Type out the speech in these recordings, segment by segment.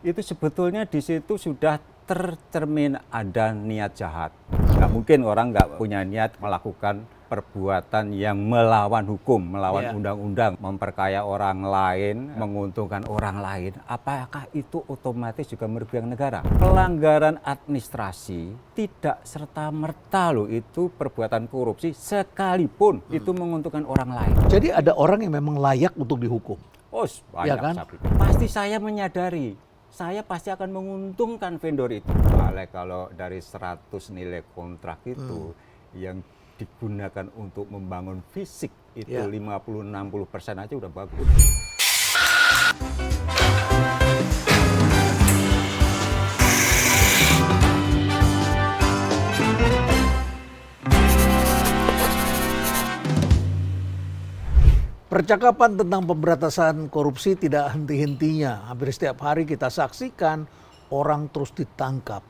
itu sebetulnya di situ sudah tercermin ada niat jahat. Nggak mungkin orang nggak punya niat melakukan perbuatan yang melawan hukum, melawan undang-undang, memperkaya orang lain, menguntungkan orang lain. Apakah itu otomatis juga merugikan negara? Pelanggaran administrasi tidak serta-merta loh itu perbuatan korupsi sekalipun itu menguntungkan orang lain. Jadi ada orang yang memang layak untuk dihukum. Oh, banyak kan? Pasti saya menyadari, saya pasti akan menguntungkan vendor itu. Kalau dari 100 nilai kontrak itu yang digunakan untuk membangun fisik itu 50-60% aja udah bagus. Percakapan tentang pemberantasan korupsi tidak henti-hentinya. Hampir setiap hari kita saksikan orang terus ditangkap.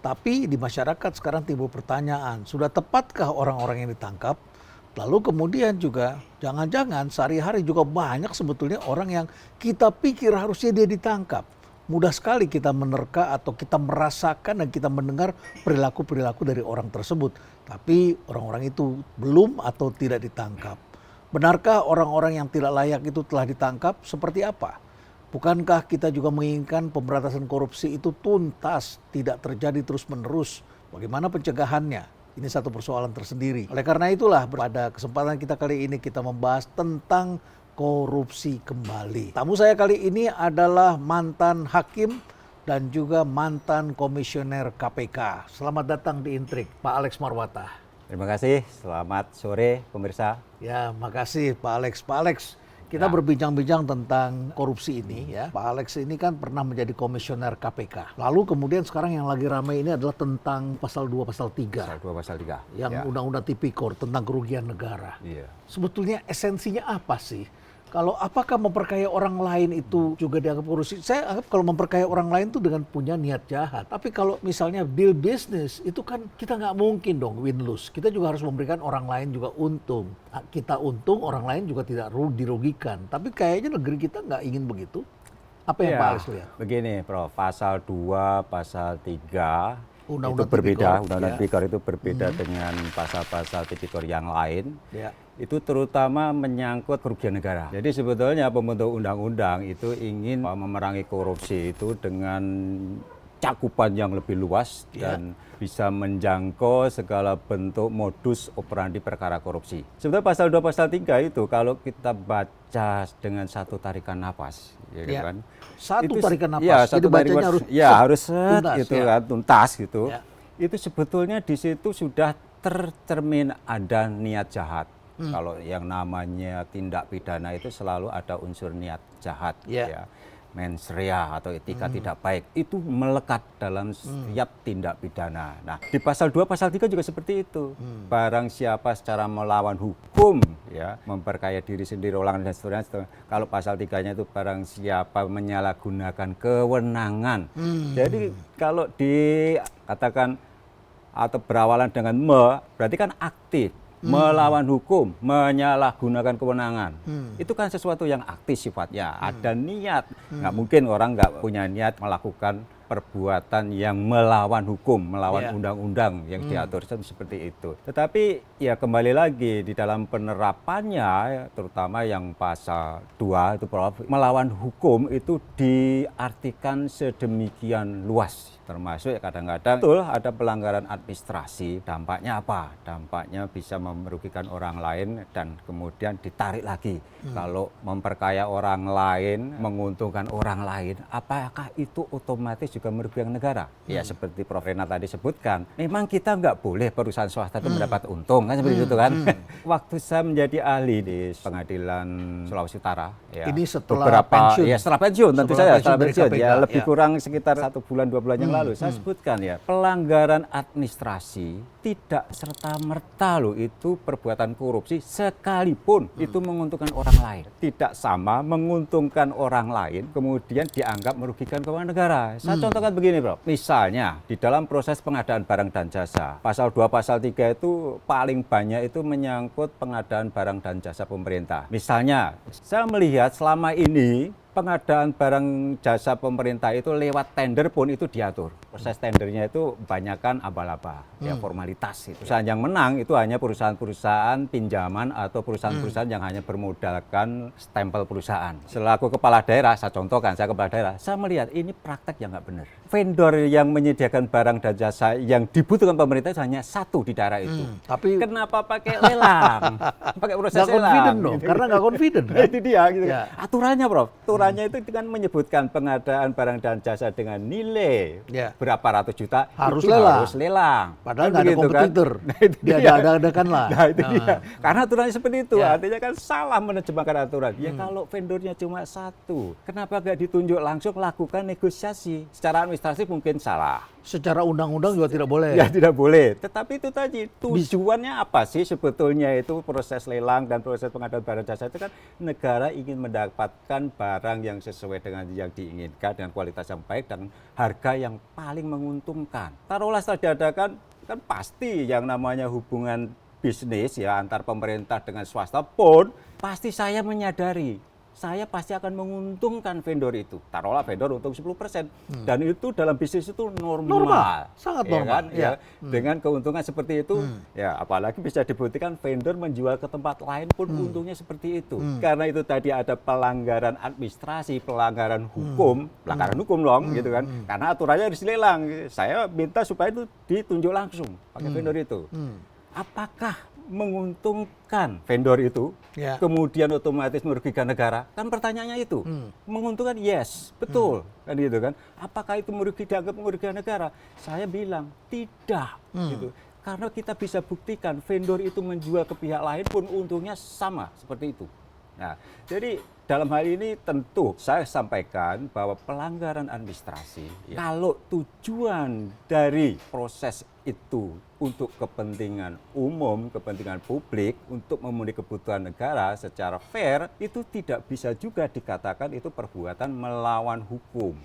Tapi di masyarakat sekarang timbul pertanyaan, sudah tepatkah orang-orang yang ditangkap? Lalu kemudian juga jangan-jangan sehari-hari juga banyak sebetulnya orang yang kita pikir harusnya dia ditangkap. Mudah sekali kita menerka atau kita merasakan dan kita mendengar perilaku-perilaku dari orang tersebut. Tapi orang-orang itu belum atau tidak ditangkap. Benarkah orang-orang yang tidak layak itu telah ditangkap? Seperti apa? Bukankah kita juga menginginkan pemberantasan korupsi itu tuntas, tidak terjadi terus-menerus? Bagaimana pencegahannya? Ini satu persoalan tersendiri. Oleh karena itulah pada kesempatan kita kali ini kita membahas tentang korupsi kembali. Tamu saya kali ini adalah mantan hakim dan juga mantan komisioner KPK. Selamat datang di Intrik, Pak Alex Marwata. Terima kasih, selamat sore pemirsa. Ya, makasih Pak Alex. Pak Alex, kita berbincang-bincang tentang korupsi ini ya. Pak Alex ini kan pernah menjadi komisioner KPK. Lalu kemudian sekarang yang lagi ramai ini adalah tentang pasal 2, pasal 3. Pasal 2, pasal 3. Yang Undang-Undang Tipikor tentang kerugian negara. Iya. Sebetulnya esensinya apa sih? Kalau apakah memperkaya orang lain itu juga dianggap korupsi? Saya anggap kalau memperkaya orang lain itu dengan punya niat jahat. Tapi kalau misalnya deal bisnis itu kan kita nggak mungkin dong win-lose. Kita juga harus memberikan orang lain juga untung. Kita untung, orang lain juga tidak dirugikan. Tapi kayaknya negeri kita nggak ingin begitu. Apa yang Pak Alex lihat? Begini Prof, pasal 2, pasal 3 Undang-undang itu berbeda. Tipikor, Undang-undang Tipikor itu berbeda dengan pasal-pasal Tipikor yang lain. Ya. Itu terutama menyangkut kerugian negara. Jadi sebetulnya pembentuk undang-undang itu ingin memerangi korupsi itu dengan cakupan yang lebih luas dan bisa menjangkau segala bentuk modus operandi perkara korupsi. Sebetulnya pasal 2, pasal 3 itu kalau kita baca dengan satu tarikan nafas, kan? Satu itu, tarikan nafas. Ya, satu bacanya harus tuntas, tuntas gitu. Ya. Itu sebetulnya di situ sudah tercermin ada niat jahat. Kalau yang namanya tindak pidana itu selalu ada unsur niat jahat, ya. Mens rea atau etika tidak baik itu melekat dalam setiap tindak pidana. Nah, di pasal 2, pasal 3 juga seperti itu. Barang siapa secara melawan hukum, ya, memperkaya diri sendiri, orang dan seterusnya. Kalau pasal 3-nya itu barang siapa menyalahgunakan kewenangan. Jadi kalau dikatakan atau berawalan dengan berarti kan aktif. Melawan hukum, menyalahgunakan kewenangan. Itu kan sesuatu yang aktif sifatnya, ada niat. Nggak mungkin orang nggak punya niat melakukan perbuatan yang melawan hukum, melawan undang-undang yang diatur seperti itu. Tetapi ya kembali lagi di dalam penerapannya, terutama yang pasal 2 itu Prof, melawan hukum itu diartikan sedemikian luas. Termasuk kadang-kadang betul ada pelanggaran administrasi, dampaknya apa? Dampaknya bisa merugikan orang lain dan kemudian ditarik lagi. Kalau memperkaya orang lain, menguntungkan orang lain, apakah itu otomatis juga merugikan negara? Ya seperti Prof Renat tadi sebutkan, memang kita nggak boleh perusahaan swasta itu mendapat untung, kan seperti itu kan. Waktu saya menjadi ahli di pengadilan Sulawesi Utara, ya, ini setelah pensiun? Ya setelah pensiun tentu saja, setelah pensiun, KPK, ya lebih kurang sekitar 1 bulan 2 bulan yang lalu, saya sebutkan ya, pelanggaran administrasi tidak serta-merta loh itu perbuatan korupsi sekalipun itu menguntungkan orang lain. Tidak sama menguntungkan orang lain kemudian dianggap merugikan keuangan negara. Saya contohkan begini Bro, misalnya di dalam proses pengadaan barang dan jasa, pasal 2, pasal 3 itu paling banyak itu menyangkut pengadaan barang dan jasa pemerintah. Misalnya, saya melihat selama ini pengadaan barang jasa pemerintah itu lewat tender pun itu diatur. Proses tendernya itu banyakkan abal-abal, ya formalitas. Perusahaan yang menang itu hanya perusahaan-perusahaan pinjaman atau perusahaan-perusahaan yang hanya bermodalkan stempel perusahaan. Selaku kepala daerah, saya contohkan, saya kepala daerah, saya melihat ini praktek yang nggak benar. Vendor yang menyediakan barang dan jasa yang dibutuhkan pemerintah hanya satu di daerah itu. Tapi kenapa pakai lelang? Pakai proses nggak lelang. confident dong, Gitu. karena nggak confident. Nah, itu dia gitu. Ya. Aturannya, Prof. Aturannya itu kan menyebutkan pengadaan barang dan jasa dengan nilai Ya. berapa ratus juta Harus itu lelang. harus lelang. Padahal Kan nggak ada begitu, kan? kompetitor. Nah, itu Dia dia. ada-adakan lah. Nah, itu dia. Karena aturannya seperti itu. Ya. Artinya kan salah menerjemahkan aturan. Ya kalau vendornya cuma satu, kenapa nggak ditunjuk langsung lakukan negosiasi? Secara administratif mungkin salah. Secara undang-undang juga tidak boleh. Ya tidak boleh. Tetapi itu tadi tujuannya apa sih sebetulnya itu proses lelang dan proses pengadaan barang jasa itu kan negara ingin mendapatkan barang yang sesuai dengan yang diinginkan dengan kualitas yang baik dan harga yang paling menguntungkan. Taruhlah setelah diadakan kan pasti yang namanya hubungan bisnis ya antar pemerintah dengan swasta pun pasti saya menyadari saya pasti akan menguntungkan vendor itu. Taruhlah vendor untung 10%. Dan itu dalam bisnis itu normal. Sangat Ya normal. kan? Ya. Dengan keuntungan seperti itu, ya apalagi bisa dibuktikan vendor menjual ke tempat lain pun untungnya seperti itu. Karena itu tadi ada pelanggaran administrasi, pelanggaran hukum, pelanggaran hukum dong gitu kan. Karena aturannya harus dilelang. Saya minta supaya itu ditunjuk langsung pakai vendor itu. Apakah menguntungkan vendor itu, Ya. kemudian otomatis merugikan negara? Kan pertanyaannya itu. Menguntungkan, yes, betul, kan gitu kan. Apakah itu dianggap merugikan negara? Saya bilang tidak, gitu. Karena kita bisa buktikan vendor itu menjual ke pihak lain pun untungnya sama seperti itu. Nah, jadi dalam hal ini tentu saya sampaikan bahwa pelanggaran administrasi, kalau tujuan dari proses itu untuk kepentingan umum, kepentingan publik, untuk memenuhi kebutuhan negara secara fair, itu tidak bisa juga dikatakan itu perbuatan melawan hukum.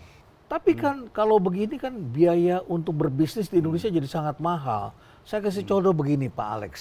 Tapi kan kalau begini kan biaya untuk berbisnis di Indonesia jadi sangat mahal. Saya kasih contoh begini Pak Alex.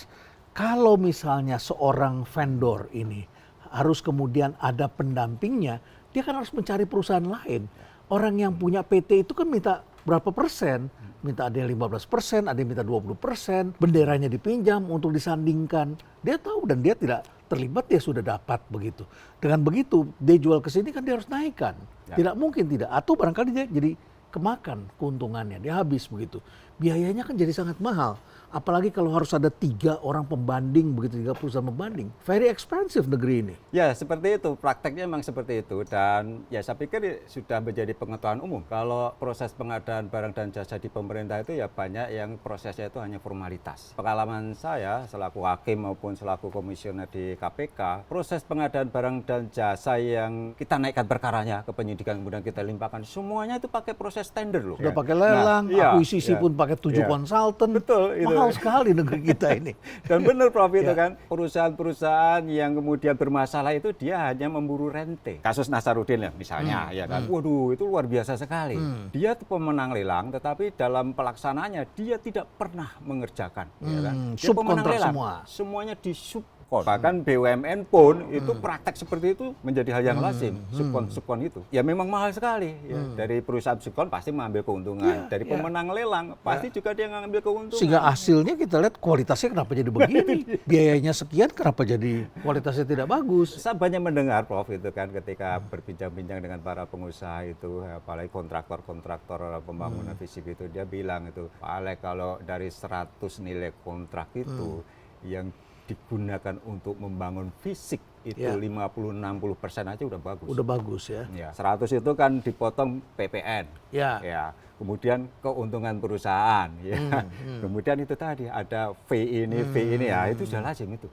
Kalau misalnya seorang vendor ini harus kemudian ada pendampingnya, dia kan harus mencari perusahaan lain. Orang yang punya PT itu kan minta berapa persen? Minta ada yang 15%, ada yang minta 20%, benderanya dipinjam untuk disandingkan. Dia tahu dan dia tidak terlibat, dia sudah dapat begitu. Dengan begitu, dia jual ke sini kan dia harus naikkan. Tidak mungkin tidak. Atau barangkali dia jadi kemakan keuntungannya, dia habis begitu. Biayanya kan jadi sangat mahal. Apalagi kalau harus ada 3 orang pembanding, begitu 3 perusahaan pembanding. Very expensive negeri ini. Ya seperti itu, prakteknya memang seperti itu. Dan ya saya pikir sudah menjadi pengetahuan umum. Kalau proses pengadaan barang dan jasa di pemerintah itu ya banyak yang prosesnya itu hanya formalitas. Pengalaman saya selaku hakim maupun selaku komisioner di KPK, proses pengadaan barang dan jasa yang kita naikkan perkaranya ke penyidikan kemudian kita limpahkan, semuanya itu pakai proses tender loh. Sudah pakai lelang, akuisisi pun pakai 7 konsultan. Betul, itu. Mahal sekali negeri kita ini. Dan benar Prof itu kan, perusahaan-perusahaan yang kemudian bermasalah itu dia hanya memburu rente. Kasus Nasarudin ya misalnya, ya kan. Waduh, itu luar biasa sekali. Dia tuh pemenang lelang, tetapi dalam pelaksanaannya dia tidak pernah mengerjakan, ya kan. Dia pemenang Subkontrak lelang, semua. semuanya disub. Bahkan BUMN pun itu praktek seperti itu menjadi hal yang lazim. Subkon itu ya memang mahal sekali ya. Dari perusahaan subkon pasti mengambil keuntungan, dari pemenang lelang pasti juga dia mengambil keuntungan. Sehingga hasilnya kita lihat kualitasnya kenapa jadi begini, biayanya sekian kenapa jadi kualitasnya tidak bagus. Saya banyak mendengar Prof itu kan ketika berbincang-bincang dengan para pengusaha itu, apalagi kontraktor-kontraktor pembangunan fisik itu, dia bilang itu, Pak Alek kalau dari 100 nilai kontrak itu yang digunakan untuk membangun fisik itu 50-60% aja udah bagus. Udah bagus ya. Ya, 100 itu kan dipotong PPN. Ya. Ya. Kemudian keuntungan perusahaan ya. Kemudian itu tadi ada fee ini ya, itu sudah lazim itu.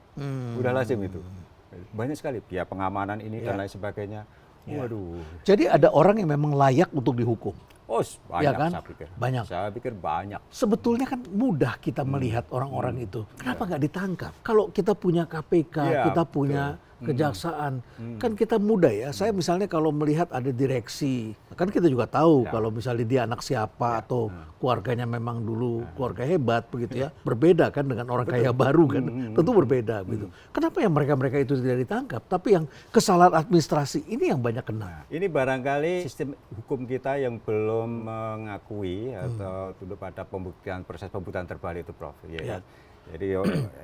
Udah lazim itu. Banyak sekali biaya pengamanan ini dan lain sebagainya. Waduh. Jadi ada orang yang memang layak untuk dihukum. Oh, banyak Ya kan? saya pikir. Banyak. Saya pikir banyak. Sebetulnya kan mudah kita melihat orang-orang itu. Kenapa nggak ditangkap? Kalau kita punya KPK, Iya, kita punya kejaksaan. Kan kita muda ya. Saya misalnya kalau melihat ada direksi, kan kita juga tahu kalau misalnya dia anak siapa atau keluarganya memang dulu keluarga hebat begitu ya. Berbeda kan dengan orang kaya baru kan. Tentu berbeda begitu. Kenapa yang mereka-mereka itu tidak ditangkap, tapi yang kesalahan administrasi ini yang banyak kena? Ini barangkali sistem hukum kita yang belum mengakui atau tunduk pada proses pembuktian terbalik itu, Prof. Ya. Jadi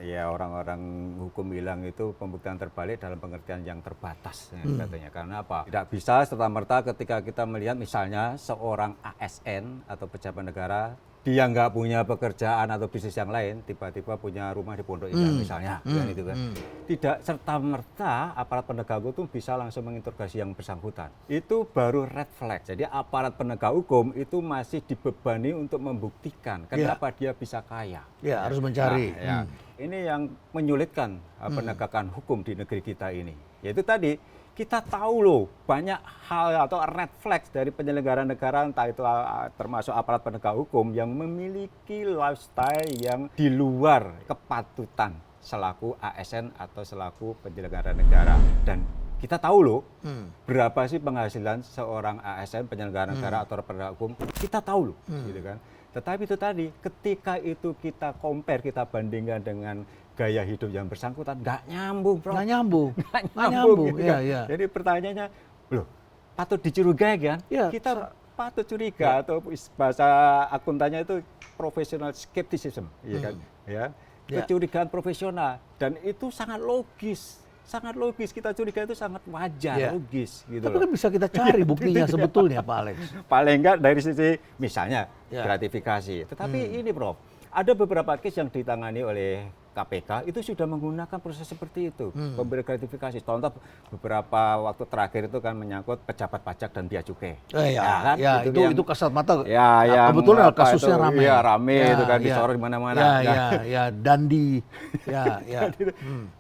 ya orang-orang hukum bilang itu pembuktian terbalik dalam pengertian yang terbatas katanya. Karena apa? Tidak bisa serta-merta ketika kita melihat misalnya seorang ASN atau pejabat negara, dia nggak punya pekerjaan atau bisnis yang lain, tiba-tiba punya rumah di Pondok Indah misalnya, gitu kan. Tidak serta-merta aparat penegak hukum bisa langsung menginterogasi yang bersangkutan. Itu baru red flag. Jadi aparat penegak hukum itu masih dibebani untuk membuktikan kenapa dia bisa kaya. Ya, harus mencari. Nah, ini yang menyulitkan penegakan hukum di negeri kita ini. Yaitu tadi, kita tahu loh banyak hal atau red flags dari penyelenggara negara, entah itu termasuk aparat penegak hukum yang memiliki lifestyle yang di luar kepatutan selaku ASN atau selaku penyelenggara negara. Dan kita tahu loh berapa sih penghasilan seorang ASN penyelenggara negara atau penegak hukum, kita tahu loh, gitu kan. Tetapi itu tadi, ketika itu kita compare, kita bandingkan dengan gaya hidup yang bersangkutan, nggak nyambung, Bro. Nggak nyambung. Nggak nyambung. Gitu Kan? ya. Jadi pertanyaannya, loh, patut dicurigai kan? Ya, Kita patut curiga atau bahasa akuntannya itu professional skepticism, ya kan? Ya, kecurigaan profesional, dan itu sangat logis. Sangat logis, kita curiga itu sangat wajar, logis. Gitu. Tapi kan bisa kita cari buktinya sebetulnya, Pak Alex. Paling enggak dari sisi misalnya gratifikasi. Tetapi ini, Prof, ada beberapa case yang ditangani oleh KPK itu sudah menggunakan proses seperti itu, pemberian gratifikasi. Contoh beberapa waktu terakhir itu kan menyangkut pejabat pajak dan bea cukai. Itu kasat mata. Kebetulan kasusnya ramai. Iya, ramai itu kan disorot di mana-mana. Dandi.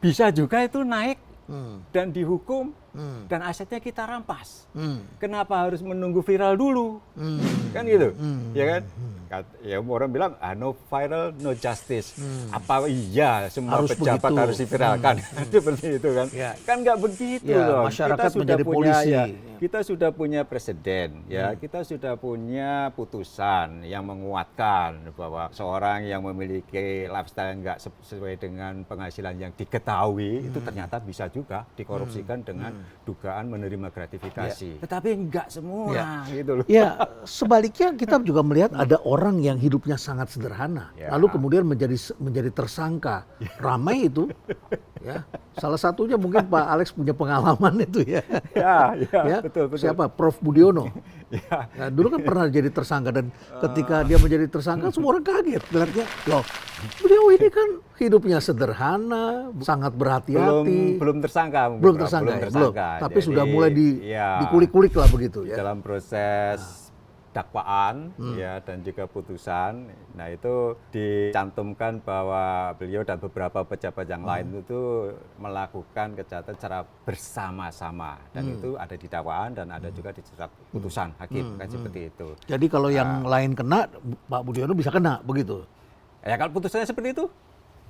Bisa juga itu naik dan dihukum dan asetnya kita rampas. Kenapa harus menunggu viral dulu? Kan gitu, ya kan? Ya orang bilang no viral no justice. Apa iya semua harus pejabat begitu. Harus diviralkan? Seperti itu kan? Kan nggak begitu loh. Masyarakat Kita sudah menjadi punya, polisi. Kita sudah punya presiden, kita sudah punya putusan yang menguatkan bahwa seorang yang memiliki lifestyle yang nggak sesuai dengan penghasilan yang diketahui itu ternyata bisa juga dikorupsikan dengan dugaan menerima gratifikasi. Tetapi enggak semua gitu loh. Ya, sebaliknya kita juga melihat ada orang yang hidupnya sangat sederhana, lalu kemudian menjadi tersangka. Ramai itu. Ya, salah satunya mungkin Pak Alex punya pengalaman itu ya. Betul. Siapa? Prof Budiono. Nah, dulu kan pernah jadi tersangka dan ketika dia menjadi tersangka semua orang kaget. Berarti loh, beliau ini kan hidupnya sederhana, sangat berhati-hati. Belum tersangka. Belum tersangka. Tapi jadi, sudah mulai dikulik-kulik lah begitu ya. Dalam proses dakwaan dan juga putusan, nah itu dicantumkan bahwa beliau dan beberapa pejabat yang lain itu melakukan kejahatan secara bersama-sama dan itu ada di dakwaan dan ada juga di surat putusan hakim kan seperti itu. Jadi kalau yang lain kena, Pak Budiono bisa kena begitu? Ya kalau putusannya seperti itu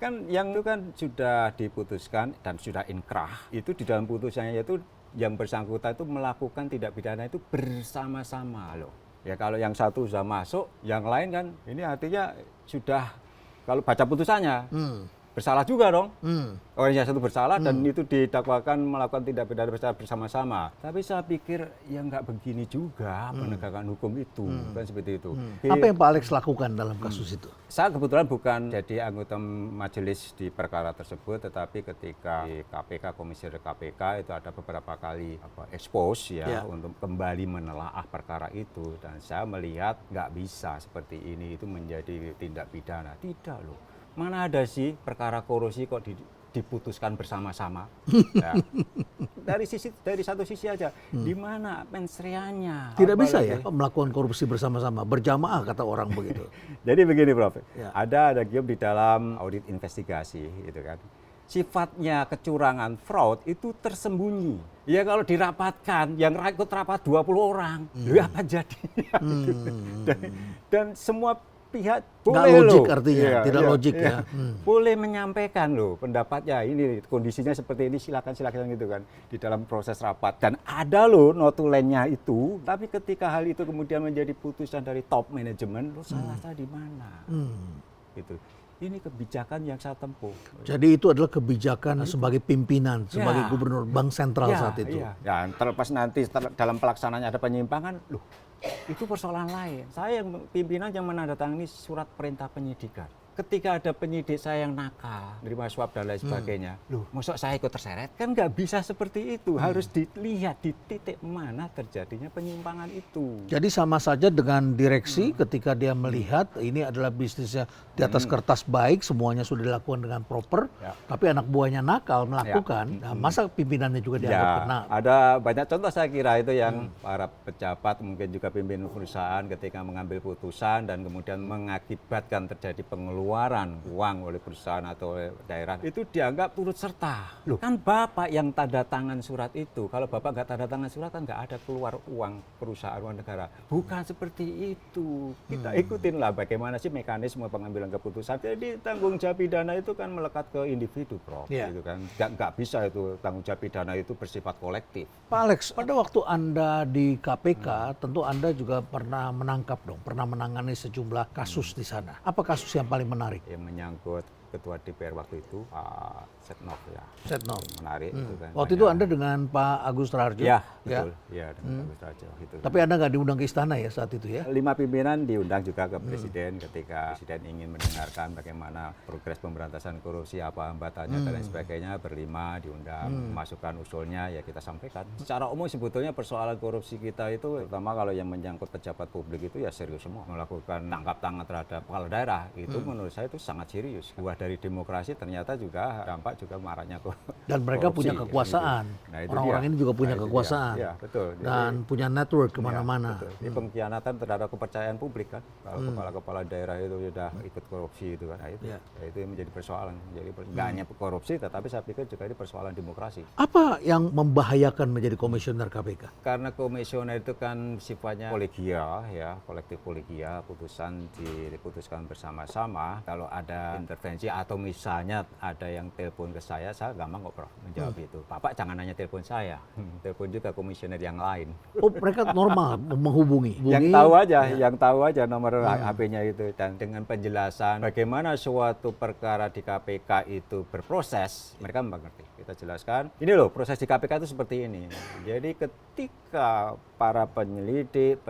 kan yang itu kan sudah diputuskan dan sudah inkrah, itu di dalam putusannya itu yang bersangkutan itu melakukan tindak pidana itu bersama-sama loh. Ya kalau yang satu sudah masuk, yang lain kan ini artinya sudah kalau baca putusannya bersalah juga dong. Orang yang satu bersalah dan itu didakwakan melakukan tindak pidana bersama-sama. Tapi saya pikir ya nggak begini juga penegakan hukum itu kan seperti itu. Apa yang Pak Alex lakukan dalam kasus itu? Saya kebetulan bukan jadi anggota majelis di perkara tersebut, tetapi ketika di KPK, komisioner KPK itu ada beberapa kali expose untuk kembali menelaah perkara itu dan saya melihat nggak bisa seperti ini itu menjadi tindak pidana. Tidak loh. Mana ada sih perkara korupsi kok diputuskan bersama-sama? Ya. Dari satu sisi aja, di mana mensreanya? Tidak bisa ya melakukan korupsi bersama-sama, berjamaah kata orang begitu. Jadi begini, Prof. Ada Gium di dalam audit investigasi, gitu kan. Sifatnya kecurangan fraud itu tersembunyi. Ya kalau dirapatkan, yang ikut rapat 20 orang, apa jadinya? Dan semua pihak Nggak boleh logik loh. artinya, Iya, tidak iya, logik iya. ya. Boleh menyampaikan loh pendapatnya, ini kondisinya seperti ini, silakan gitu kan di dalam proses rapat. Dan ada loh notulennya itu, tapi ketika hal itu kemudian menjadi putusan dari top manajemen, lo salah saya di mana? Gitu. Ini kebijakan yang saya tempuh. Jadi itu adalah kebijakan sebagai pimpinan, sebagai gubernur bank sentral saat itu. Iya. Ya, terlepas nanti dalam pelaksanaannya ada penyimpangan, loh itu persoalan lain. Saya yang pimpinan yang menandatangani surat perintah penyidikan. Ketika ada penyidik saya yang nakal, nerima suap dan lain sebagainya, loh masuk saya ikut terseret? Kan nggak bisa seperti itu, harus dilihat di titik mana terjadinya penyimpangan itu. Jadi sama saja dengan direksi ketika dia melihat ini adalah bisnisnya di atas kertas baik, semuanya sudah dilakukan dengan proper, tapi anak buahnya nakal melakukan, nah, masa pimpinannya juga dianggap kena? Ada banyak contoh saya kira itu yang para pejabat, mungkin juga pimpinan perusahaan ketika mengambil putusan dan kemudian mengakibatkan terjadi pengeluaran uang oleh perusahaan atau oleh daerah, itu dianggap turut serta. Loh, kan Bapak yang tanda tangan surat itu. Kalau Bapak nggak tanda tangan surat kan nggak ada keluar uang perusahaan, uang negara. Bukan seperti itu. Kita ikutin lah bagaimana sih mekanisme pengambilan keputusan. Jadi tanggung jawab pidana itu kan melekat ke individu, Prof. Gitu kan. Nggak bisa itu tanggung jawab pidana itu bersifat kolektif. Pak Alex, pada waktu Anda di KPK, tentu Anda juga pernah menangkap dong, pernah menangani sejumlah kasus di sana. Apa kasus yang paling menarik? Yang menyangkut Ketua DPR waktu itu, Pak Setnov ya. Setnov. Menarik itu kan. Waktu itu Anda dengan Pak Agus Raharjo? Ya, betul. Ya, dengan Agus Raharjo gitu. Tapi Anda nggak diundang ke istana ya saat itu ya? 5 pimpinan diundang juga ke Presiden ketika Presiden ingin mendengarkan bagaimana progres pemberantasan korupsi, apa hambatannya dan lain sebagainya. Berlima diundang, masukan usulnya ya kita sampaikan. Secara umum sebetulnya persoalan korupsi kita itu, terutama kalau yang menyangkut pejabat publik itu ya serius semua. Melakukan tangkap tangan terhadap kepala daerah itu menurut saya itu sangat serius. Buah dari demokrasi ternyata juga dampak juga maraknya dan mereka korupsi, punya kekuasaan. gitu. Nah, itu orang-orang dia. ini juga punya Nah, itu kekuasaan. dia. Ya, betul. Dan punya network kemana-mana. Ya, ini pengkhianatan terhadap kepercayaan publik kan. Kalau kepala-kepala daerah itu sudah ikut korupsi itu kan. Nah, itu, ya, itu yang menjadi persoalan. Jadi nggak hanya korupsi, tetapi saya pikir juga ini persoalan demokrasi. Apa yang membahayakan menjadi komisioner KPK? Karena komisioner itu kan sifatnya kolegial ya, kolektif kolegial, putusan diputuskan bersama-sama. Kalau ada intervensi atau misalnya ada yang telepon ke saya gampang kok Prof menjawab itu. Bapak jangan nanya telepon saya, telepon juga komisioner yang lain. Oh, mereka normal menghubungi. Yang tahu aja nomor HP-nya itu, dan dengan penjelasan bagaimana suatu perkara di KPK itu berproses, mereka mengerti. Kita jelaskan, ini loh proses di KPK itu seperti ini. Jadi ketika para penyidik,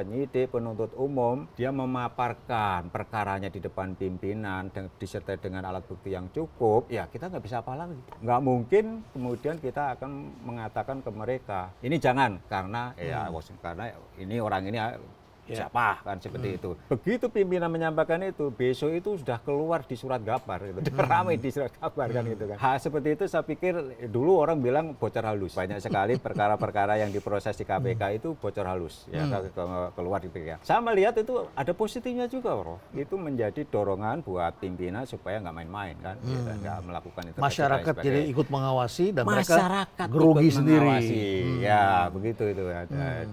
penuntut umum, dia memaparkan perkaranya di depan pimpinan dan disertai dengan alat bukti yang cukup, ya kita nggak bisa apa lagi. Nggak mungkin kemudian kita akan mengatakan ke mereka, ini jangan karena karena ini orang ini siapa kan seperti itu. Begitu pimpinan menyampaikan itu, besok itu sudah keluar di surat kabar, gitu. Ramai di surat kabar kan gitu kan. Hal seperti itu saya pikir dulu orang bilang bocor halus. Banyak sekali perkara-perkara yang diproses di KPK itu bocor halus, ya keluar di KPK. Saya melihat itu ada positifnya juga, Prof. Itu menjadi dorongan buat pimpinan supaya nggak main-main kan, nggak melakukan itu. Masyarakat jadi ikut mengawasi dan masyarakat mereka grogi sendiri. Ya begitu itu.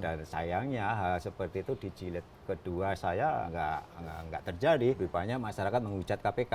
Dan sayangnya hal seperti itu jilid kedua saya nggak terjadi. Lebih banyak masyarakat menghujat KPK.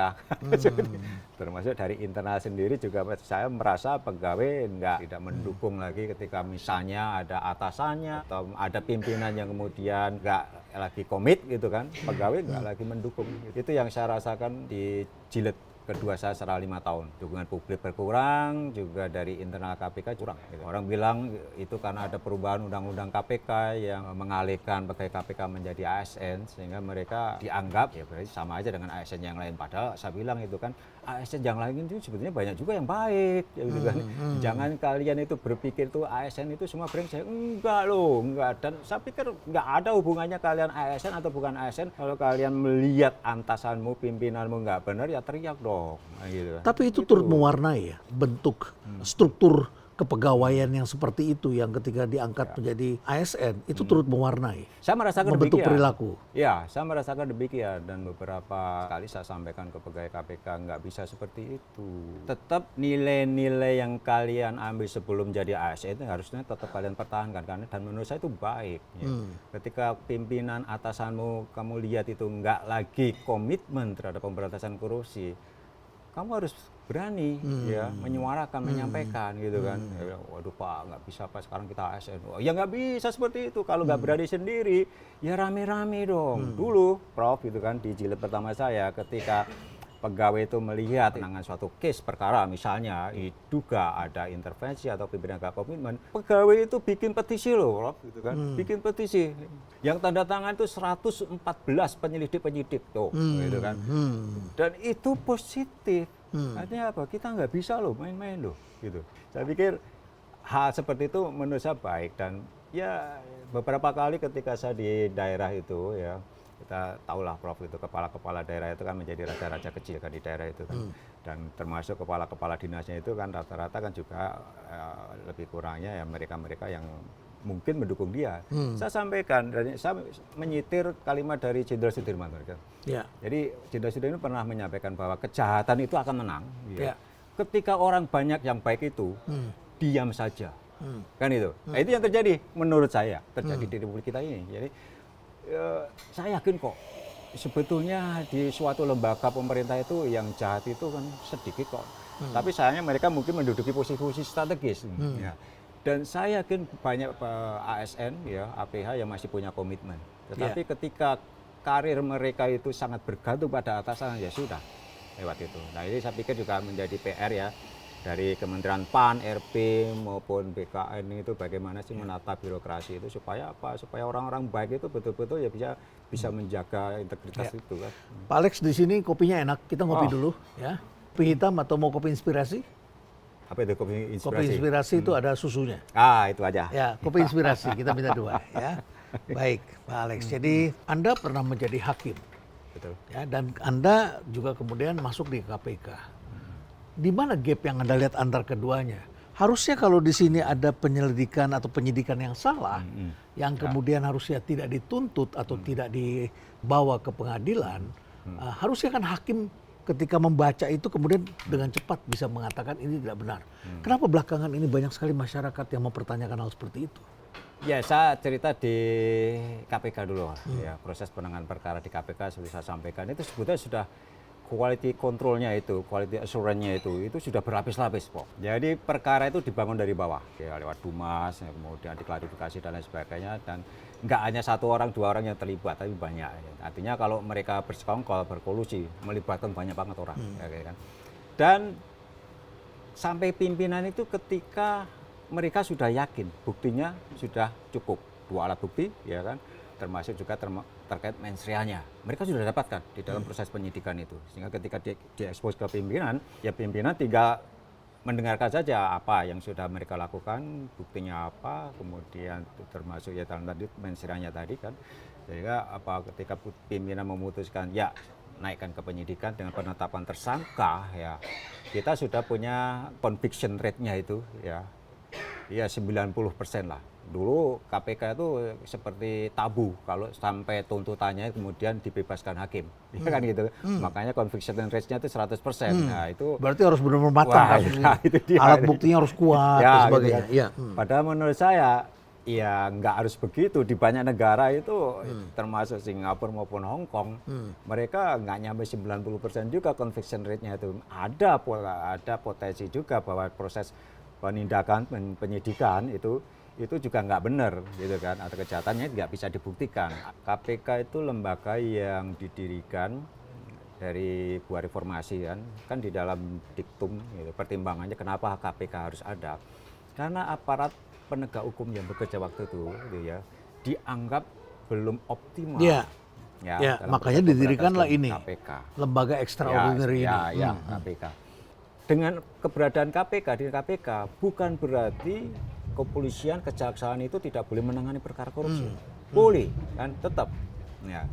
Termasuk dari internal sendiri juga saya merasa pegawai tidak mendukung lagi ketika misalnya ada atasannya atau ada pimpinan yang kemudian nggak lagi komit gitu kan, pegawai nggak lagi mendukung. Itu yang saya rasakan di jilid kedua saya setelah 5 tahun. Dukungan publik berkurang, juga dari internal KPK curang. Gitu. Orang bilang itu karena ada perubahan undang-undang KPK yang mengalihkan pegawai KPK menjadi ASN, sehingga mereka dianggap ya berarti sama aja dengan ASN yang lain. Padahal saya bilang itu kan ASN yang lain itu sebetulnya banyak juga yang baik. Gitu kan. Jangan kalian itu berpikir tuh ASN itu semua brengsek. Enggak loh, enggak. Dan saya pikir enggak ada hubungannya kalian ASN atau bukan ASN. Kalau kalian melihat antasanmu, pimpinanmu enggak benar, ya teriak dong. Nah, gitu. Tapi itu turut mewarnai ya bentuk struktur kepegawaian yang seperti itu yang ketika diangkat menjadi ASN itu turut mewarnai, Saya merasakan membentuk demikian. perilaku. Ya, saya merasakan demikian dan beberapa kali saya sampaikan ke pegawai KPK nggak bisa seperti itu. Tetap nilai-nilai yang kalian ambil sebelum jadi ASN itu harusnya tetap kalian pertahankan karena dan menurut saya itu baik. Ya. Ketika pimpinan atasanmu kamu lihat itu nggak lagi komitmen terhadap pemberantasan korupsi, kamu harus berani ya menyuarakan, menyampaikan gitu kan. Ya, waduh Pak, nggak bisa Pak, sekarang kita ASN. Oh, ya nggak bisa seperti itu. Kalau nggak berani sendiri, ya rame-rame dong. Dulu Prof itu kan di jilid pertama saya ketika pegawai itu melihat penanganan suatu case perkara misalnya diduga ada intervensi atau pimpinan nggak komitmen, pegawai itu bikin petisi loh Prof gitu kan. Bikin petisi. Yang tanda tangan itu 114 penyelidik-penyidik tuh gitu kan. Dan itu positif. Artinya apa? Kita nggak bisa loh main-main loh gitu. Saya pikir hal seperti itu menurut saya baik dan ya beberapa kali ketika saya di daerah itu ya kita tahulah Prof itu kepala-kepala daerah itu kan menjadi raja-raja kecil kan di daerah itu kan. Dan termasuk kepala-kepala dinasnya itu kan rata-rata kan juga lebih kurangnya ya mereka-mereka yang mungkin mendukung dia. Saya sampaikan dan saya menyitir kalimat dari Jenderal Sudirman. Ya. Jadi Jenderal Sudirman pernah menyampaikan bahwa kejahatan itu akan menang. Ya. Ketika orang banyak yang baik itu diam saja, kan itu. Nah, itu yang terjadi menurut saya terjadi di Republik kita ini. Jadi saya yakin kok sebetulnya di suatu lembaga pemerintah itu yang jahat itu kan sedikit kok. Tapi sayangnya mereka mungkin menduduki posisi-posisi strategis. Ya. Dan saya yakin banyak ASN ya APH yang masih punya komitmen. Tetapi ketika karir mereka itu sangat bergantung pada atasan ya sudah lewat itu. Nah ini saya pikir juga menjadi PR ya dari Kementerian PAN, RP maupun BKN itu bagaimana sih menata birokrasi itu supaya apa? Supaya orang-orang baik itu betul-betul ya bisa menjaga integritas itu kan. Pak Alex di sini kopinya enak, kita ngopi dulu ya. Kopi hitam atau mau kopi inspirasi? Apa itu kopi inspirasi? Kopi inspirasi itu ada susunya. Itu aja. Ya, kopi inspirasi kita minta 2 ya. Baik, Pak Alex. Jadi Anda pernah menjadi hakim. Betul. Ya, dan Anda juga kemudian masuk di KPK. Di mana gap yang Anda lihat antar keduanya? Harusnya kalau di sini ada penyelidikan atau penyidikan yang salah, yang kemudian harusnya tidak dituntut atau tidak dibawa ke pengadilan, harusnya kan hakim ketika membaca itu kemudian dengan cepat bisa mengatakan ini tidak benar. Kenapa belakangan ini banyak sekali masyarakat yang mempertanyakan hal seperti itu? Ya, saya cerita di KPK dulu. Ya, proses penanganan perkara di KPK seperti saya sampaikan itu sebetulnya sudah quality control-nya itu, quality assurance-nya itu sudah berlapis-lapis, Pak. Jadi perkara itu dibangun dari bawah, ya, lewat Dumas, ya, kemudian diklarifikasi dan lain sebagainya, dan nggak hanya 1 orang, 2 orang yang terlibat, tapi banyak. Artinya kalau mereka bersekongkol, berkolusi, melibatkan banyak banget orang, ya, kan. Dan sampai pimpinan itu ketika mereka sudah yakin buktinya sudah cukup 2 alat bukti, ya kan, termasuk juga terkait mensreanya. Mereka sudah dapatkan di dalam proses penyidikan itu. Sehingga ketika diekspos ke pimpinan, ya pimpinan tinggal mendengarkan saja apa yang sudah mereka lakukan, buktinya apa, kemudian termasuk ya dalam tadi mensreanya tadi kan. Sehingga ketika pimpinan memutuskan ya naikkan ke penyidikan dengan penetapan tersangka, ya kita sudah punya conviction rate-nya itu ya 90% lah. Dulu KPK itu seperti tabu kalau sampai tuntutannya kemudian dibebaskan hakim. Ya kan gitu. Makanya conviction rate-nya itu 100%. Nah, itu berarti harus benar-benar matang kasusnya. Itu dia. Alat buktinya harus kuat ya, dan sebagainya. Gitu kan. Padahal menurut saya ya nggak harus begitu. Di banyak negara itu termasuk Singapura maupun Hong Kong, mereka nggak nyampe 90% juga conviction rate-nya itu. Ada potensi juga bahwa proses penindakan penyidikan itu juga nggak benar gitu kan, atau kejahatannya nggak bisa dibuktikan. KPK itu lembaga yang didirikan dari buah reformasi kan di dalam diktum gitu, pertimbangannya kenapa KPK harus ada, karena aparat penegak hukum yang bekerja waktu itu gitu ya dianggap belum optimal. Ya, makanya didirikanlah ini KPK, lembaga extraordinary ini. KPK. Dengan keberadaan KPK di KPK bukan berarti kepolisian, kejaksaan itu tidak boleh menangani perkara korupsi. Boleh kan, tetap. Ya.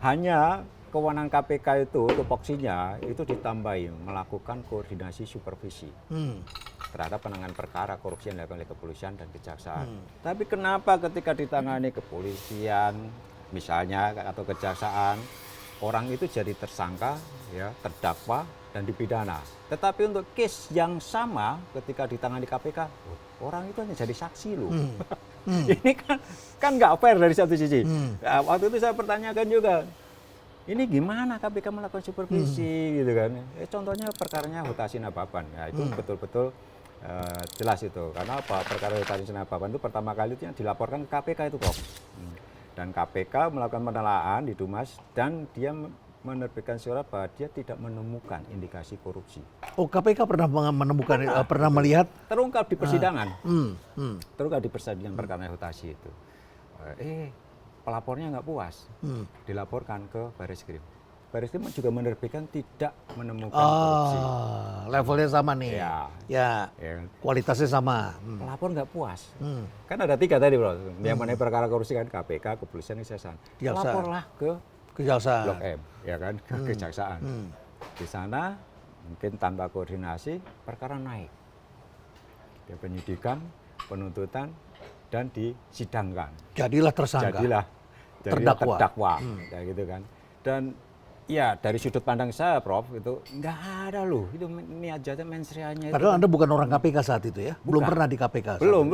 Hanya kewenangan KPK itu tupoksinya itu ditambahi melakukan koordinasi supervisi terhadap penanganan perkara korupsi yang dilakukan oleh kepolisian dan kejaksaan. Tapi kenapa ketika ditangani kepolisian misalnya atau kejaksaan, orang itu jadi tersangka, ya, terdakwa dan dipidana. Tetapi untuk case yang sama ketika ditangani KPK, orang itu hanya jadi saksi loh. Ini kan nggak fair dari satu sisi. Nah, waktu itu saya pertanyakan juga, ini gimana KPK melakukan supervisi gitu kan? Contohnya perkaranya Hutasi Nababan, ya itu betul-betul jelas itu. Karena apa? Perkara Hutasi Nababan itu pertama kali itu yang dilaporkan ke KPK itu kok. Dan KPK melakukan penelaahan di Dumas dan dia menerbitkan surat bahwa dia tidak menemukan indikasi korupsi. Oh, KPK pernah menemukan, pernah melihat? Terungkap di persidangan. Terungkap di persidangan perkara Hutasi itu. Pelapornya nggak puas, dilaporkan ke Bareskrim. Bareskrim juga menerbitkan tidak menemukan korupsi. Levelnya sama nih. Ya. Kualitasnya sama. Pelapor nggak puas. Kan ada 3 tadi bro, yang mana perkara korupsi kan KPK, kepolisian, kejaksaan. Laporlah ke kejaksaan. Blok M, ya kan, ke kejaksaan. Di sana mungkin tanpa koordinasi perkara naik. Dia penyidikan, penuntutan, dan disidangkan. Jadilah tersangka. Jadilah terdakwa. Kayak gitu kan. Dan ya dari sudut pandang saya Prof, itu nggak ada loh. Itu niat jahat mensreanya. Padahal Anda bukan orang KPK saat itu ya? Belum pernah di KPK? Belum.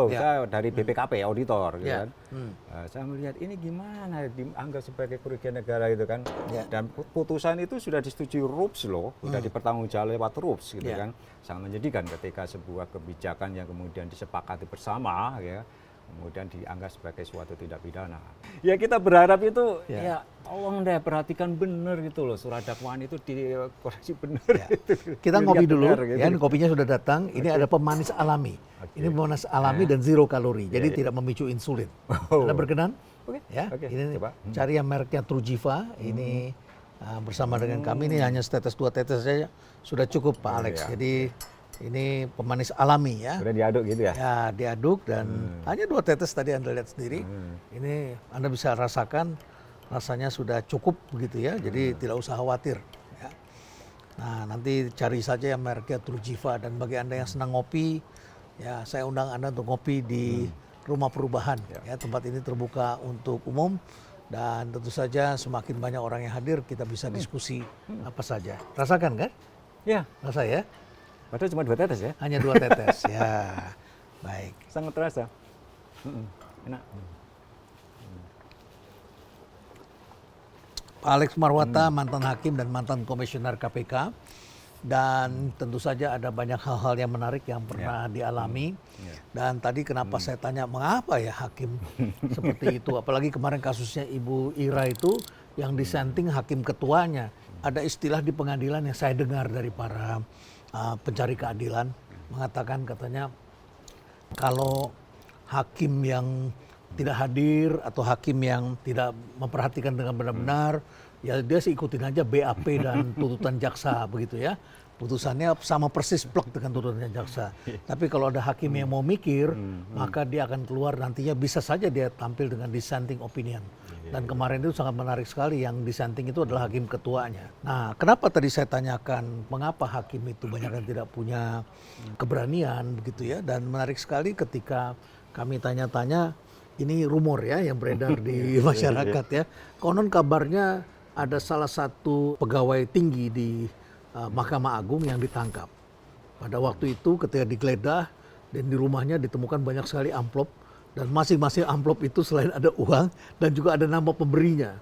Ya. Saya dari BPKP, auditor gitu kan. Saya melihat ini gimana dianggap sebagai kerugian negara gitu kan. Dan putusan itu sudah disetujui RUPS loh. Sudah dipertanggungjawabkan lewat RUPS gitu kan. Sangat menyedihkan ketika sebuah kebijakan yang kemudian disepakati bersama ya, kemudian dianggap sebagai suatu tindak pidana. Ya kita berharap itu ya tolong deh perhatikan benar gitu loh, surat dakwaan itu dikoreksi benar. Gitu. Kita ngopi dulu, gitu. ya kopinya sudah datang. Ini ada pemanis alami. Ini pemanis alami dan zero kalori, jadi tidak memicu insulin. Anda berkenan? Ya, ini coba. Cari yang mereknya Trujiva. Ini bersama dengan kami ini hanya setetes 2 tetes saja sudah cukup Pak Alex. Jadi ini pemanis alami ya. Sudah diaduk gitu ya? Ya, diaduk dan hanya 2 tetes tadi Anda lihat sendiri. Ini Anda bisa rasakan rasanya sudah cukup begitu ya. Jadi tidak usah khawatir. Ya. Nah, nanti cari saja yang mereknya Trujiva. Dan bagi Anda yang senang ngopi, ya saya undang Anda untuk ngopi di Rumah Perubahan. Ya, tempat ini terbuka untuk umum. Dan tentu saja semakin banyak orang yang hadir, kita bisa diskusi apa saja. Rasakan kan? Ya. Rasa ya? Padahal cuma 2 tetes ya? Hanya 2 tetes, ya. Baik. Sangat terasa. Enak. Pak Alex Marwata, mantan hakim dan mantan komisioner KPK. Dan tentu saja ada banyak hal-hal yang menarik yang pernah dialami. Dan tadi kenapa saya tanya, mengapa ya hakim seperti itu? Apalagi kemarin kasusnya Ibu Ira itu yang disenting hakim ketuanya. Ada istilah di pengadilan yang saya dengar dari para pencari keadilan mengatakan katanya kalau hakim yang tidak hadir atau hakim yang tidak memperhatikan dengan benar-benar ya dia sih ikutin aja BAP dan tuntutan jaksa begitu ya, putusannya sama persis plek dengan tuntutan jaksa. Tapi kalau ada hakim yang mau mikir maka dia akan keluar nantinya bisa saja dia tampil dengan dissenting opinion. Dan kemarin itu sangat menarik sekali, yang dissenting itu adalah hakim ketuanya. Nah, kenapa tadi saya tanyakan mengapa hakim itu banyak yang tidak punya keberanian begitu ya. Dan menarik sekali ketika kami tanya-tanya, ini rumor ya yang beredar di masyarakat ya. Konon kabarnya ada salah satu pegawai tinggi di Mahkamah Agung yang ditangkap. Pada waktu itu ketika digeledah dan di rumahnya ditemukan banyak sekali amplop. Dan masing-masing amplop itu selain ada uang dan juga ada nama pemberinya.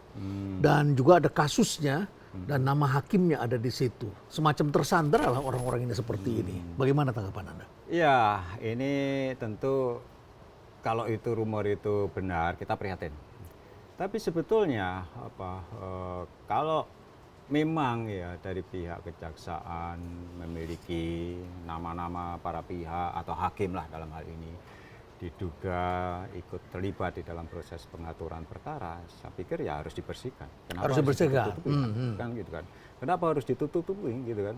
Dan juga ada kasusnya dan nama hakimnya ada di situ. Semacam tersandar lah orang-orang ini seperti ini. Bagaimana tanggapan Anda? Ya, ini tentu kalau itu rumor itu benar, kita prihatin. Tapi sebetulnya kalau memang ya dari pihak kejaksaan memiliki nama-nama para pihak atau hakim lah dalam hal ini diduga ikut terlibat di dalam proses pengaturan perkara, saya pikir ya harus dibersihkan. Kenapa harus dibersihkan? Kan gitu kan. Kenapa harus ditutup-tutupin gitu kan?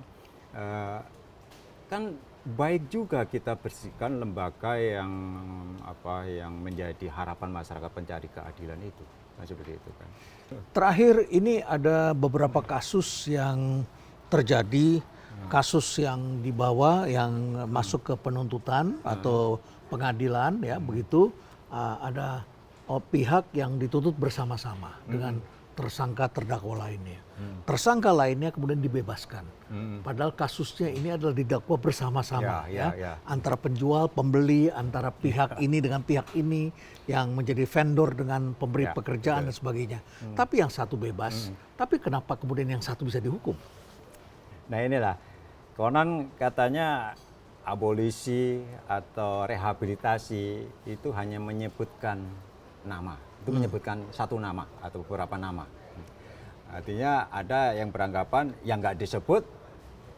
Kan baik juga kita bersihkan lembaga yang menjadi harapan masyarakat pencari keadilan itu. Nah, seperti itu kan. Terakhir ini ada beberapa kasus yang terjadi kasus yang dibawa yang masuk ke penuntutan atau pengadilan ya begitu ada pihak yang dituntut bersama-sama dengan tersangka terdakwa lainnya. Tersangka lainnya kemudian dibebaskan. Padahal kasusnya ini adalah didakwa bersama-sama antara penjual, pembeli, antara pihak ini dengan pihak ini yang menjadi vendor dengan pemberi pekerjaan dan sebagainya. Tapi yang satu bebas, tapi kenapa kemudian yang satu bisa dihukum? Nah inilah, konon katanya abolisi atau rehabilitasi itu hanya menyebutkan nama. Itu menyebutkan satu nama atau beberapa nama. Artinya ada yang beranggapan yang nggak disebut,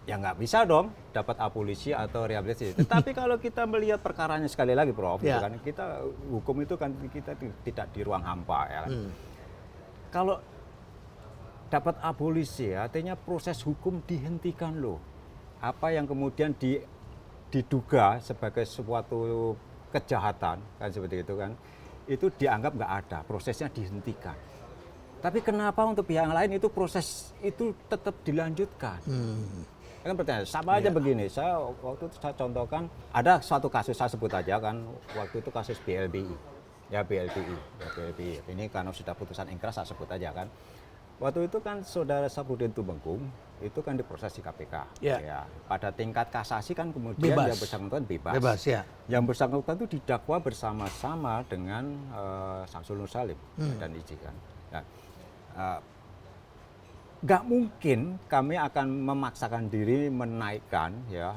ya nggak bisa dong dapat abolisi atau rehabilitasi. Tetapi kalau kita melihat perkaranya sekali lagi, Prof, gitu kan, kita hukum itu kan kita tidak di ruang hampa, ya kan. Kalau dapat abolisi, artinya proses hukum dihentikan loh. Apa yang kemudian diduga sebagai suatu kejahatan, kan seperti itu kan. Itu dianggap nggak ada, prosesnya dihentikan. Tapi kenapa untuk pihak lain itu proses itu tetap dilanjutkan? Kan pertanyaan, sama aja begini, waktu itu saya contohkan, ada suatu kasus, saya sebut aja kan, waktu itu kasus BLBI. Ya BLBI. Ini karena sudah putusan ingkrah saya sebut aja kan. Waktu itu kan saudara Sapudin Tumenggung itu kan diproses di KPK. Ya. Pada tingkat kasasi kan kemudian yang bersangkutan bebas. Yang bersangkutan itu didakwa bersama-sama dengan Samsul Nur Salim dan Iji kan. Nah, nggak mungkin kami akan memaksakan diri menaikkan ya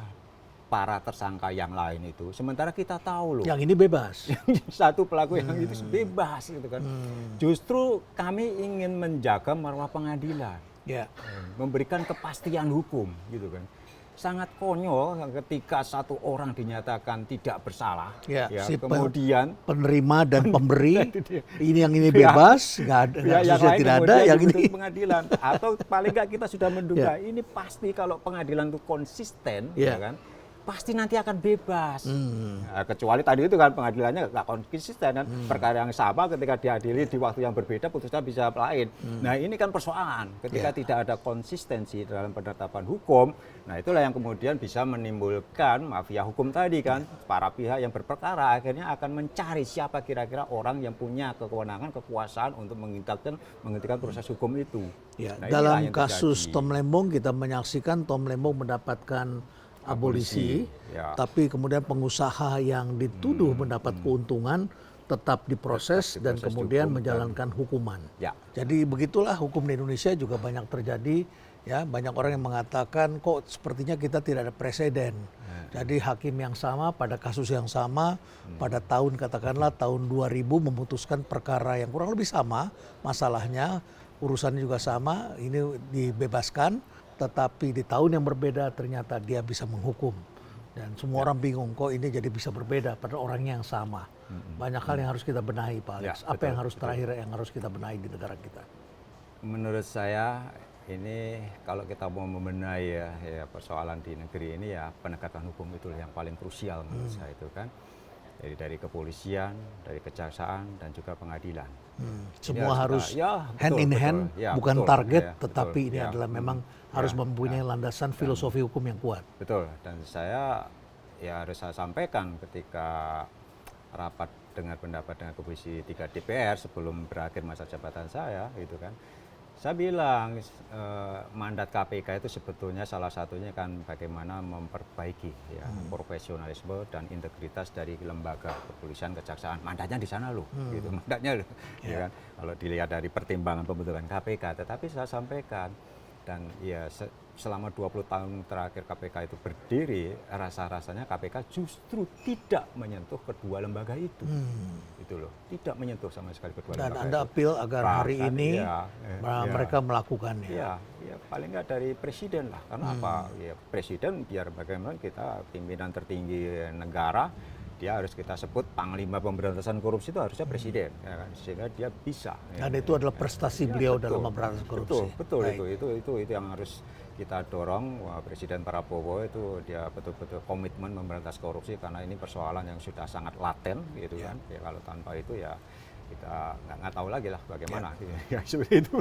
para tersangka yang lain itu, sementara kita tahu loh. Yang ini bebas. Satu pelaku yang itu bebas gitu kan. Justru kami ingin menjaga marwah pengadilan, memberikan kepastian hukum gitu kan. Sangat konyol ketika satu orang dinyatakan tidak bersalah, si kemudian penerima dan pemberi ini yang ini bebas, nggak ada, yang lain tidak ada, yang ini pengadilan. Atau paling nggak kita sudah menduga ini pasti kalau pengadilan itu konsisten, ya kan. Pasti nanti akan bebas. Nah, kecuali tadi itu kan pengadilannya nggak konsisten kan. Perkara yang sama ketika diadili di waktu yang berbeda putusnya bisa lain. Nah ini kan persoalan ketika tidak ada konsistensi dalam penetapan hukum. Nah itulah yang kemudian bisa menimbulkan mafia hukum tadi kan. Para pihak yang berperkara akhirnya akan mencari siapa kira-kira orang yang punya kewenangan, kekuasaan untuk menghentikan proses hukum itu. Nah, dalam kasus Tom Lembong kita menyaksikan Tom Lembong mendapatkan abolisi, tapi kemudian pengusaha yang dituduh mendapat keuntungan tetap diproses dan kemudian menjalankan hukuman. Jadi begitulah hukum di Indonesia juga banyak terjadi. Ya, banyak orang yang mengatakan kok sepertinya kita tidak ada preseden. Jadi hakim yang sama pada kasus yang sama pada tahun katakanlah tahun 2000 memutuskan perkara yang kurang lebih sama masalahnya, urusannya juga sama, ini dibebaskan. Tetapi di tahun yang berbeda ternyata dia bisa menghukum. Dan semua orang bingung kok ini jadi bisa berbeda pada orangnya yang sama. Banyak hal yang harus kita benahi Pak Alex. Apa yang harus terakhir yang harus kita benahi di negara kita? Menurut saya ini kalau kita mau membenahi ya persoalan di negeri ini ya penegakan hukum itu yang paling krusial menurut saya itu kan. Jadi dari kepolisian, dari kejaksaan dan juga pengadilan. Semua harus hand in hand, bukan target, tetapi ini adalah memang harus mempunyai landasan filosofi hukum yang kuat. Betul, dan saya harus saya sampaikan ketika rapat dengar pendapat dengan Komisi 3 DPR sebelum berakhir masa jabatan saya, gitu kan. Saya bilang mandat KPK itu sebetulnya salah satunya kan bagaimana memperbaiki profesionalisme dan integritas dari lembaga kepolisian kejaksaan. Mandatnya di sana loh, gitu mandatnya loh. Ya kan? Kalau dilihat dari pertimbangan pembentukan KPK, tetapi saya sampaikan dan ya selama 20 tahun terakhir KPK itu berdiri, rasa-rasanya KPK justru tidak menyentuh kedua lembaga itu. Itu loh, tidak menyentuh sama sekali kedua lembaga. Dan Anda appeal agar hari ini mereka melakukannya. Ya paling nggak dari presiden lah. Karena apa? Ya presiden biar bagaimana kita pimpinan tertinggi negara, dia harus kita sebut panglima pemberantasan korupsi itu harusnya presiden, ya kan? Sehingga dia bisa. Dan itu adalah prestasi beliau dalam memberantas korupsi. Betul, itu yang harus kita dorong. Presiden Prabowo itu dia betul-betul komitmen memberantas korupsi karena ini persoalan yang sudah sangat laten, gitu kan. Ya kalau tanpa itu ya kita nggak tahu lagi lah bagaimana. Ya seperti itu.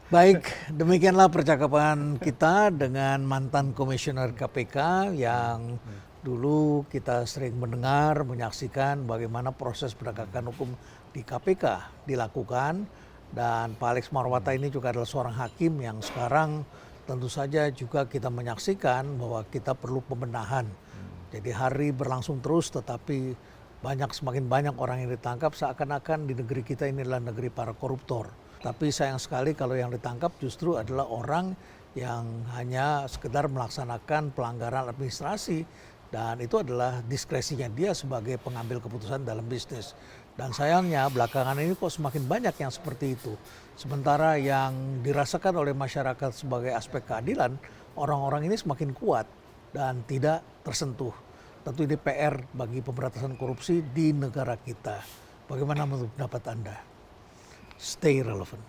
Baik, demikianlah percakapan kita dengan mantan komisioner KPK yang dulu kita sering mendengar, menyaksikan bagaimana proses penegakan hukum di KPK dilakukan. Dan Pak Alex Marwata ini juga adalah seorang hakim yang sekarang tentu saja juga kita menyaksikan bahwa kita perlu pembenahan. Jadi hari berlangsung terus tetapi semakin banyak orang yang ditangkap seakan-akan di negeri kita ini adalah negeri para koruptor. Tapi sayang sekali kalau yang ditangkap justru adalah orang yang hanya sekedar melaksanakan pelanggaran administrasi dan itu adalah diskresinya dia sebagai pengambil keputusan dalam bisnis. Dan sayangnya belakangan ini kok semakin banyak yang seperti itu. Sementara yang dirasakan oleh masyarakat sebagai aspek keadilan, orang-orang ini semakin kuat dan tidak tersentuh. Tentu ini PR bagi pemberantasan korupsi di negara kita. Bagaimana menurut pendapat Anda? Stay relevant.